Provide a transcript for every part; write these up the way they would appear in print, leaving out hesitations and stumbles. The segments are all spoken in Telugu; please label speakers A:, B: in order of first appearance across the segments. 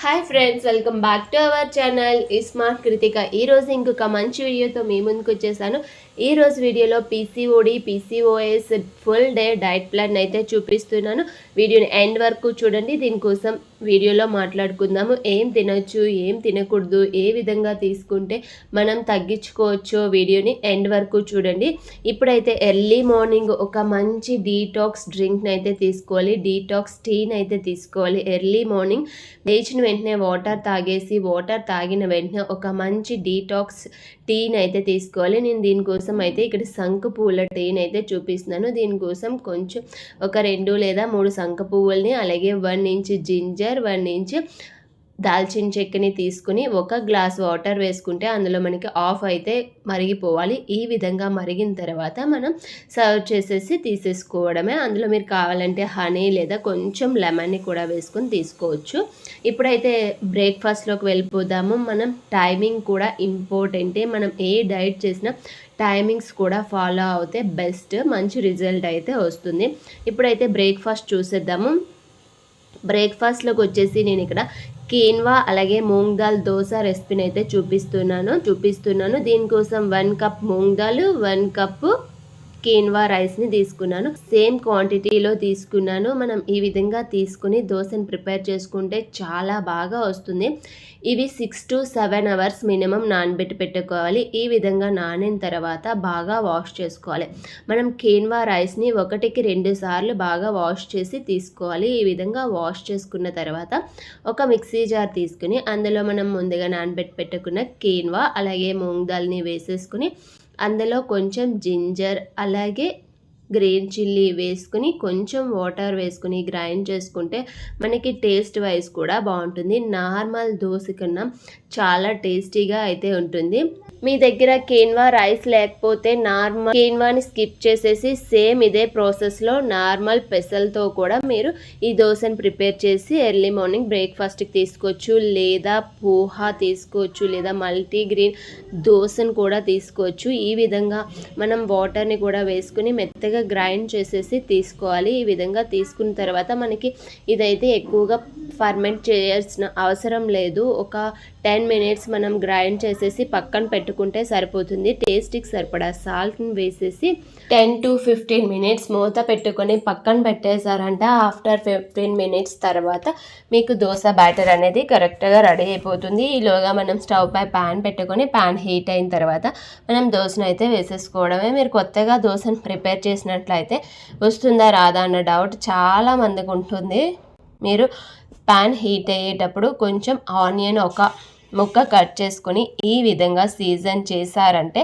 A: Hi friends, welcome back to our channel smart Krittika. ఈరోజు ఇంకొక మంచి వీడియోతో మీ ముందుకు వచ్చేసాను. ఈరోజు వీడియోలో PCOD PCOS full day diet plan అయితే చూపిస్తున్నాను. వీడియోని ఎండ్ వరకు చూడండి. దీనికోసం వీడియోలో మాట్లాడుకుందాము. ఏం తినొచ్చు, ఏం తినకూడదు, ఏ విధంగా తీసుకుంటే మనం తగ్గించుకోవచ్చో వీడియోని ఎండ్ వరకు చూడండి. ఇప్పుడైతే ఎర్లీ మార్నింగ్ ఒక మంచి డీటాక్స్ డ్రింక్ని అయితే తీసుకోవాలి. డీటాక్స్ టీని అయితే తీసుకోవాలి. ఎర్లీ మార్నింగ్ లేచిన వెంటనే వాటర్ తాగిన వెంటనే ఒక మంచి డీటాక్స్ టీని అయితే తీసుకోవాలి. నేను దీనికోసం అయితే ఇక్కడ శంకు పువ్వుల టీని అయితే చూపిస్తున్నాను. దీనికోసం కొంచెం ఒక 2 లేదా 3 శంకు పువ్వుల్ని, అలాగే 1 ఇంచ్ జింజర్, 1 ఇంచ్ దాల్చిన చెక్కని తీసుకుని ఒక గ్లాస్ వాటర్ వేసుకుంటే అందులో మనకి ఆఫ్ అయితే మరిగిపోవాలి. ఈ విధంగా మరిగిన తర్వాత మనం సర్వ్ చేసేసి తీసేసుకోవడమే. అందులో మీరు కావాలంటే హనీ లేదా కొంచెం లెమన్ని కూడా వేసుకొని తీసుకోవచ్చు. ఇప్పుడైతే బ్రేక్ఫాస్ట్లోకి వెళ్ళిపోదాము. మనం టైమింగ్ కూడా ఇంపార్టెంటే. మనం ఏ డైట్ చేసినా టైమింగ్స్ కూడా ఫాలో అవుతే బెస్ట్, మంచి రిజల్ట్ అయితే వస్తుంది. ఇప్పుడైతే బ్రేక్ఫాస్ట్ చూసేద్దాము. బ్రేక్ఫాస్ట్లోకి వచ్చేసి నేను ఇక్కడ కీన్వా అలాగే మూంగ్ దాల్ దోశ రెసిపీని అయితే చూపిస్తున్నాను. దీనికోసం 1 cup moong dal, 1 cup quinoa రైస్ని తీసుకున్నాను. సేమ్ క్వాంటిటీలో తీసుకున్నాను. మనం ఈ విధంగా తీసుకుని దోశని ప్రిపేర్ చేసుకుంటే చాలా బాగా వస్తుంది. ఇవి 6 to 7 అవర్స్ మినిమం నానబెట్టి పెట్టుకోవాలి. ఈ విధంగా నానిన తర్వాత బాగా వాష్ చేసుకోవాలి. మనం కీన్వా రైస్ని 1కి 2 సార్లు బాగా వాష్ చేసి తీసుకోవాలి. ఈ విధంగా వాష్ చేసుకున్న తర్వాత ఒక మిక్సీ జార్ తీసుకుని అందులో మనం ముందుగా నానబెట్టి పెట్టుకున్న కీన్వా అలాగే మూంగ్ దాల్ని వేసేసుకుని అందులో కొంచెం జింజర్ అలాగే గ్రీన్ చిల్లీ వేసుకుని కొంచెం వాటర్ వేసుకుని గ్రైండ్ చేసుకుంటే మనకి టేస్ట్ వైజ్ కూడా బాగుంటుంది. నార్మల్ దోశ కన్నా చాలా టేస్టీగా అయితే ఉంటుంది. మీ దగ్గర కీన్వా రైస్ లేకపోతే నార్మల్ కీన్వాని స్కిప్ చేసేసి సేమ్ ఇదే ప్రాసెస్లో నార్మల్ పెసలతో కూడా మీరు ఈ దోశని ప్రిపేర్ చేసి ఎర్లీ మార్నింగ్ బ్రేక్ఫాస్ట్కి తీసుకోవచ్చు, లేదా పోహా తీసుకోవచ్చు, లేదా మల్టీగ్రెయిన్ దోశను కూడా తీసుకోవచ్చు. ఈ విధంగా మనం వాటర్ని కూడా వేసుకుని మెత్తగా గ్రైండ్ చేసేసి తీసుకోవాలి. ఈ విధంగా తీసుకున్న తర్వాత మనకి ఇదైతే ఎక్కువగా ఫర్మెంట్ చేయాల్సిన అవసరం లేదు. ఒక 10 minutes మనం గ్రైండ్ చేసేసి పక్కన పెట్టుకుంటే సరిపోతుంది. టేస్ట్కి సరిపడా సాల్ట్ని వేసేసి 10 to 15 minutes మూత పెట్టుకొని పక్కన పెట్టేశారంటే ఆఫ్టర్ 15 minutes తర్వాత మీకు దోశ బ్యాటర్ అనేది కరెక్ట్గా రెడీ అయిపోతుంది. ఈలోగా మనం స్టవ్ పై ప్యాన్ పెట్టుకొని ప్యాన్ హీట్ అయిన తర్వాత మనం దోశను అయితే వేసేసుకోవడమే. మీరు కొత్తగా దోశను ప్రిపేర్ చేసినట్లయితే వస్తుందా రాదా అన్న డౌట్ చాలా మందికి ఉంటుంది. మీరు ప్యాన్ హీట్ అయ్యేటప్పుడు కొంచెం ఆనియన్ ఒక ముక్క కట్ చేసుకొని ఈ విధంగా సీజన్ చేశారంటే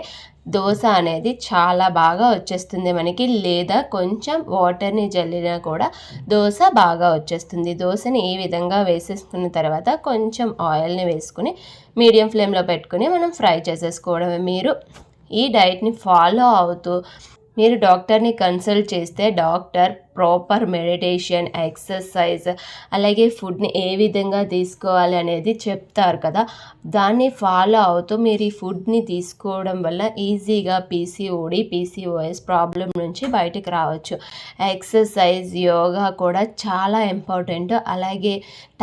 A: దోశ అనేది చాలా బాగా వచ్చేస్తుంది మనకి. లేదా కొంచెం వాటర్ని జల్లినా కూడా దోశ బాగా వచ్చేస్తుంది. దోశని ఈ విధంగా వేసేసుకున్న తర్వాత కొంచెం ఆయిల్ని వేసుకుని మీడియం ఫ్లేమ్లో పెట్టుకుని మనం ఫ్రై చేసేసుకోవడమే. మీరు ఈ డైట్ని ఫాలో అవుతూ మీరు డాక్టర్ని కన్సల్ట్ చేస్తే డాక్టర్ ప్రాపర్ మెడిటేషన్, ఎక్సర్సైజ్ అలాగే ఫుడ్ని ఏ విధంగా తీసుకోవాలి అనేది చెప్తారు కదా. దాన్ని ఫాలో అవుతూ మీరు ఈ ఫుడ్ని తీసుకోవడం వల్ల ఈజీగా పీసీఓడి పీసీఓఎస్ ప్రాబ్లం నుంచి బయటకు రావచ్చు. ఎక్సర్సైజ్, యోగా కూడా చాలా ఇంపార్టెంట్. అలాగే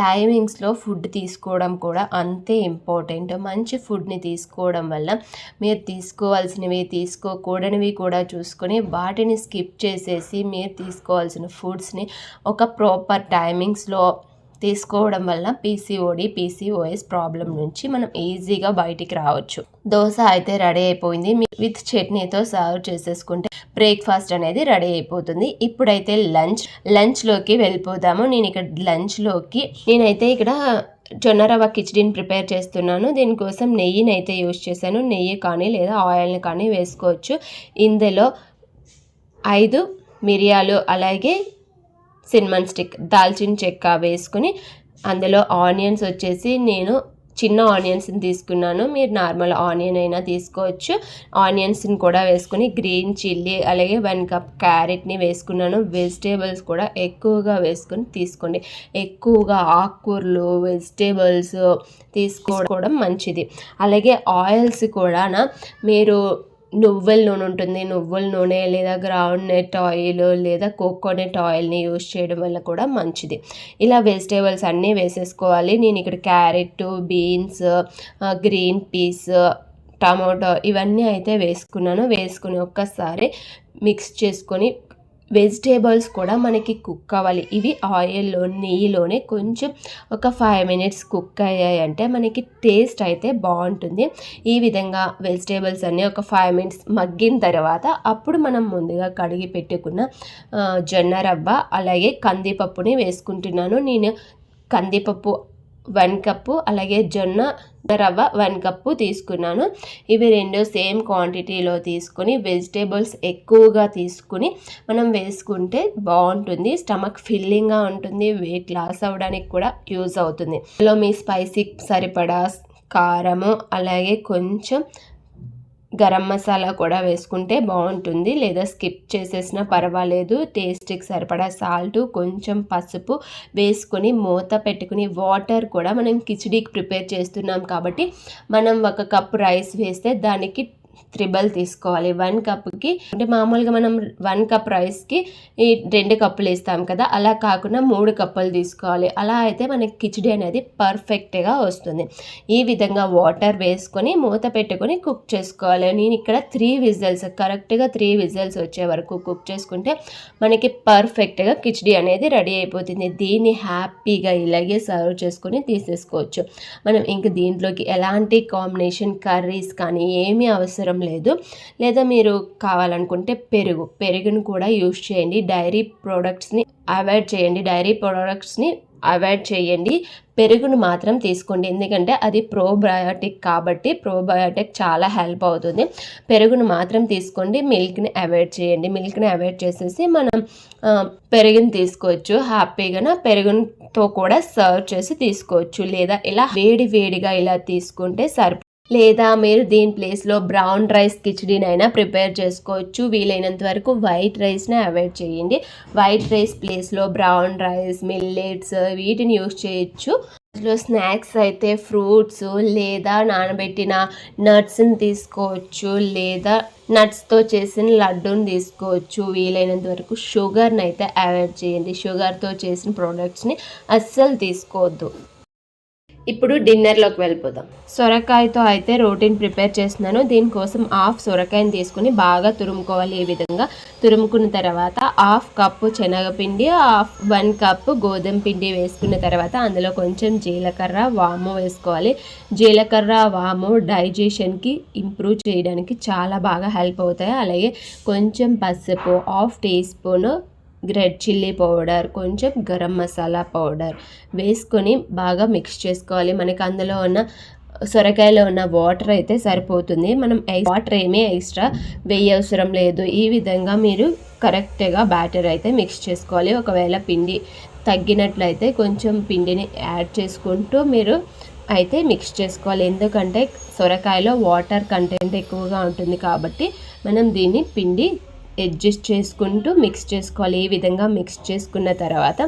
A: టైమింగ్స్లో ఫుడ్ తీసుకోవడం కూడా అంతే ఇంపార్టెంట్. మంచి ఫుడ్ని తీసుకోవడం వల్ల మీరు తీసుకోవాల్సినవి, తీసుకోకూడనివి కూడా చూసుకొని వాటిని స్కిప్ చేసేసి మీరు తీసుకోవాల్సిన ఫుడ్స్ని ఒక ప్రాపర్ టైమింగ్స్లో తీసుకోవడం వల్ల పీసీఓడి పీసీఓఎస్ ప్రాబ్లం నుంచి మనం ఈజీగా బయటికి రావచ్చు. దోశ అయితే రెడీ అయిపోయింది. విత్ చట్నీతో సర్వ్ చేసేసుకుంటే బ్రేక్ఫాస్ట్ అనేది రెడీ అయిపోతుంది. ఇప్పుడైతే లంచ్లోకి వెళ్ళిపోదాము. నేనైతే ఇక్కడ జొన్న రవ్వ కిచడీని ప్రిపేర్ చేస్తున్నాను. దీనికోసం నెయ్యిని అయితే యూజ్ చేశాను. నెయ్యి కానీ లేదా ఆయిల్ని కానీ వేసుకోవచ్చు. ఇందులో 5 మిరియాలు అలాగే సిన్నమన్ స్టిక్, దాల్చిన చెక్క వేసుకుని అందులో ఆనియన్స్ వచ్చేసి నేను చిన్న ఆనియన్స్ని తీసుకున్నాను. మీరు నార్మల్ ఆనియన్ అయినా తీసుకోవచ్చు. ఆనియన్స్ని కూడా వేసుకుని గ్రీన్ చిల్లీ అలాగే 1 కప్ క్యారెట్ని వేసుకున్నాను. వెజిటేబుల్స్ కూడా ఎక్కువగా వేసుకొని తీసుకోండి. ఎక్కువగా ఆకుకూరలు, వెజిటేబుల్స్ తీసుకోవడం మంచిది. అలాగే ఆయిల్స్ కూడా మీరు నువ్వుల నూనె ఉంటుంది, నువ్వుల నూనె లేదా గ్రౌండ్ నట్ ఆయిల్ లేదా కోకోనట్ ఆయిల్ని యూస్ చేయడం వల్ల కూడా మంచిది. ఇలా వెజిటేబుల్స్ అన్నీ వేసేసుకోవాలి. నేను ఇక్కడ carrot, beans, green peas, tomato ఇవన్నీ అయితే వేసుకున్నాను. వేసుకుని ఒక్కసారి మిక్స్ చేసుకొని వెజిటేబుల్స్ కూడా మనకి కుక్ అవ్వాలి. ఇవి ఆయిల్లో నెయ్యిలోనే కొంచెం ఒక 5 మినిట్స్ కుక్ అయ్యాయంటే మనకి టేస్ట్ అయితే బాగుంటుంది. ఈ విధంగా వెజిటేబుల్స్ అన్నీ ఒక 5 మినిట్స్ మగ్గిన తర్వాత అప్పుడు మనం ముందుగా కడిగి పెట్టుకున్న జొన్న రవ్వ అలాగే కందిపప్పుని వేసుకుంటున్నాను. నేను కందిపప్పు 1 కప్పు అలాగే జొన్న రవ్వ 1 కప్పు తీసుకున్నాను. ఇవి రెండు సేమ్ క్వాంటిటీలో తీసుకుని వెజిటేబుల్స్ ఎక్కువగా తీసుకుని మనం వేసుకుంటే బాగుంటుంది. స్టమక్ ఫిల్లింగ్గా ఉంటుంది, వెయిట్ లాస్ అవ్వడానికి కూడా యూజ్ అవుతుంది. ఇందులో మీ స్పైసీ సరిపడా కారము అలాగే కొంచెం గరం మసాలా కూడా వేసుకుంటే బాగుంటుంది, లేదా స్కిప్ చేసేసినా పర్వాలేదు. టేస్ట్కి సరిపడా సాల్ట్, కొంచెం పసుపు వేసుకొని మూత పెట్టుకుని వాటర్ కూడా మనం కిచిడీకి ప్రిపేర్ చేస్తున్నాం కాబట్టి మనం 1 కప్ రైస్ వేస్తే దానికి 3 తీసుకోవాలి. 1 కప్కి అంటే మామూలుగా మనం 1 కప్ రైస్కి 2 కప్పులు వేస్తాం కదా, అలా కాకుండా 3 కప్పులు తీసుకోవాలి. అలా అయితే మనకి కిచిడి అనేది పర్ఫెక్ట్గా వస్తుంది. ఈ విధంగా వాటర్ వేసుకొని మూత పెట్టుకొని కుక్ చేసుకోవాలి. నేను ఇక్కడ 3 విజిల్స్ కరెక్ట్గా 3 విజిల్స్ వచ్చే వరకు కుక్ చేసుకుంటే మనకి పర్ఫెక్ట్గా కిచిడి అనేది రెడీ అయిపోతుంది. దీన్ని హ్యాపీగా ఇలాగే సర్వ్ చేసుకొని తీసేసుకోవచ్చు. మనం ఇంక దీంట్లోకి ఎలాంటి కాంబినేషన్ కర్రీస్ కానీ ఏమీ అవసరం లేదు. లేదా మీరు కావాలనుకుంటే పెరుగును కూడా యూస్ చేయండి. డైరీ ప్రోడక్ట్స్ని అవాయిడ్ చేయండి. పెరుగును మాత్రం తీసుకోండి, ఎందుకంటే అది ప్రోబయోటిక్ కాబట్టి ప్రోబయోటిక్ చాలా హెల్ప్ అవుతుంది. పెరుగును మాత్రం తీసుకోండి, మిల్క్ని అవాయిడ్ చేయండి. మిల్క్ని అవాయిడ్ చేసేసి మనం పెరుగుని తీసుకోవచ్చు. హ్యాపీగా పెరుగుతో కూడా సర్వ్ చేసి తీసుకోవచ్చు. లేదా ఇలా వేడిగా ఇలా తీసుకుంటే లేదా మీరు దీని ప్లేస్లో బ్రౌన్ రైస్ కిచిడీనైనా ప్రిపేర్ చేసుకోవచ్చు. వీలైనంత వరకు వైట్ రైస్ని అవాయిడ్ చేయండి. వైట్ రైస్ ప్లేస్లో బ్రౌన్ రైస్, మిల్లెట్స్ వీటిని యూస్ చేయొచ్చు. ఇందులో స్నాక్స్ అయితే ఫ్రూట్స్ లేదా నానబెట్టిన నట్స్ని తీసుకోవచ్చు, లేదా నట్స్తో చేసిన లడ్డూని తీసుకోవచ్చు. వీలైనంత వరకు షుగర్ని అయితే అవాయిడ్ చేయండి. షుగర్తో చేసిన ప్రోడక్ట్స్ని అస్సలు తీసుకోవద్దు. ఇప్పుడు డిన్నర్లోకి వెళ్ళిపోదాం. సొరకాయతో అయితే రోటీని ప్రిపేర్ చేస్తున్నాను. దీనికోసం హాఫ్ సొరకాయని తీసుకుని బాగా తురుముకోవాలి. ఈ విధంగా తురుముకున్న తర్వాత 1/2 కప్పు శనగపిండి, 1 కప్పు గోధుమ పిండి వేసుకున్న తర్వాత అందులో కొంచెం జీలకర్ర, వాము వేసుకోవాలి. జీలకర్ర, వాము డైజెషన్కి ఇంప్రూవ్ చేయడానికి చాలా బాగా హెల్ప్ అవుతాయి. అలాగే కొంచెం పసుపు, 1/2 teaspoon red chilli powder, కొంచెం గరం మసాలా పౌడర్ వేసుకొని బాగా మిక్స్ చేసుకోవాలి. మనకి అందులో ఉన్న సొరకాయలో ఉన్న వాటర్ అయితే సరిపోతుంది. మనం వాటర్ ఏమీ ఎక్స్ట్రా వేయవసరం లేదు. ఈ విధంగా మీరు కరెక్ట్గా బ్యాటర్ అయితే మిక్స్ చేసుకోవాలి. ఒకవేళ పిండి తగ్గినట్లయితే కొంచెం పిండిని యాడ్ చేసుకుంటూ మీరు అయితే మిక్స్ చేసుకోవాలి. ఎందుకంటే సొరకాయలో వాటర్ కంటెంట్ ఎక్కువగా ఉంటుంది కాబట్టి మనం దీన్ని పిండి అడ్జస్ట్ చేసుకుంటూ మిక్స్ చేసుకోవాలి. ఈ విధంగా మిక్స్ చేసుకున్న తర్వాత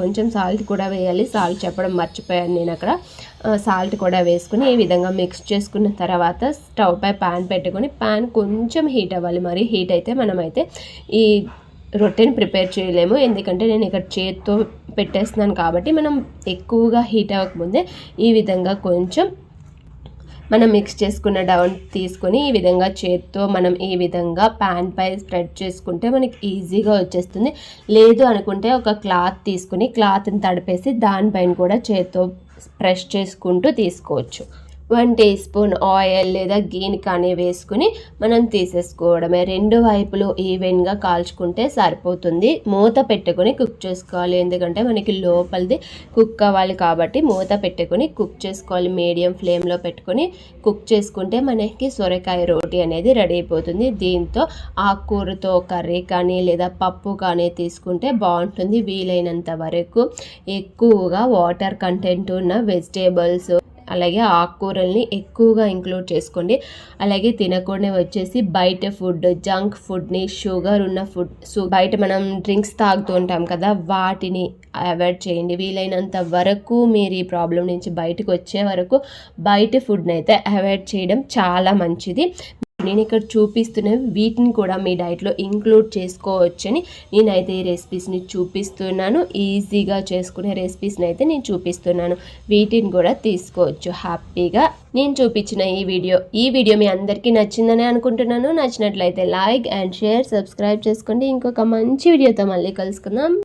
A: కొంచెం సాల్ట్ కూడా వేయాలి. సాల్ట్ చెప్పడం మర్చిపోయాను నేను అక్కడ. సాల్ట్ కూడా వేసుకుని ఈ విధంగా మిక్స్ చేసుకున్న తర్వాత స్టవ్ పై ప్యాన్ పెట్టుకొని ప్యాన్ కొంచెం హీట్ అవ్వాలి. మరి హీట్ అయితే మనమైతే ఈ రొట్టెని ప్రిపేర్ చేయలేము, ఎందుకంటే నేను ఇక్కడ చేత్తో పెట్టేస్తున్నాను కాబట్టి మనం ఎక్కువగా హీట్ అవ్వకముందే ఈ విధంగా కొంచెం మనం మిక్స్ చేసుకున్న డౌన్ తీసుకొని ఈ విధంగా చేత్తో మనం ఈ విధంగా ప్యాన్ పై స్ప్రెడ్ చేసుకుంటే మనకి ఈజీగా వచ్చేస్తుంది. లేదు అనుకుంటే ఒక క్లాత్ తీసుకుని క్లాత్ని తడిపేసి దానిపైన కూడా చేత్తో ప్రెస్ చేసుకుంటూ తీసుకోవచ్చు. 1 టీ స్పూన్ ఆయిల్ లేదా గీని కానీ వేసుకుని మనం తీసేసుకోవడమే. 2 వైపులు ఈవెన్గా కాల్చుకుంటే సరిపోతుంది. మూత పెట్టుకొని కుక్ చేసుకోవాలి, ఎందుకంటే మనకి లోపలిది కుక్ అవ్వాలి కాబట్టి మూత పెట్టుకొని కుక్ చేసుకోవాలి. మీడియం ఫ్లేమ్లో పెట్టుకొని కుక్ చేసుకుంటే మనకి సొరకాయ రోటీ అనేది రెడీ అయిపోతుంది. దీంతో ఆకుకూరతో కర్రీ కానీ లేదా పప్పు కానీ తీసుకుంటే బాగుంటుంది. వీలైనంత వరకు ఎక్కువగా వాటర్ కంటెంట్ ఉన్న వెజిటేబుల్స్ అలాగే ఆకుకూరల్ని ఎక్కువగా ఇంక్లూడ్ చేసుకోండి. అలాగే తినకుండా వచ్చేసి బయట ఫుడ్, జంక్ ఫుడ్ని, షుగర్ ఉన్న ఫుడ్, బయట మనం డ్రింక్స్ తాగుతూ ఉంటాం కదా, వాటిని అవాయిడ్ చేయండి. వీలైనంత వరకు మీరు ఈ ప్రాబ్లం నుంచి బయటకు వచ్చే వరకు బయట ఫుడ్ని అయితే అవాయిడ్ చేయడం చాలా మంచిది. నేను ఇక్కడ చూపిస్తున్నవి వీటిని కూడా మీ డైట్లో ఇంక్లూడ్ చేసుకోవచ్చని నేనైతే ఈ రెసిపీస్ని చూపిస్తున్నాను. ఈజీగా చేసుకునే రెసిపీస్ని అయితే నేను చూపిస్తున్నాను. వీటిని కూడా తీసుకోవచ్చు హ్యాపీగా. నేను చూపించిన ఈ వీడియో మీ అందరికీ నచ్చిందని అనుకుంటున్నాను. నచ్చినట్లయితే లైక్ అండ్ షేర్, సబ్స్క్రైబ్ చేసుకోండి. ఇంకొక మంచి వీడియోతో మళ్ళీ కలుసుకుందాం.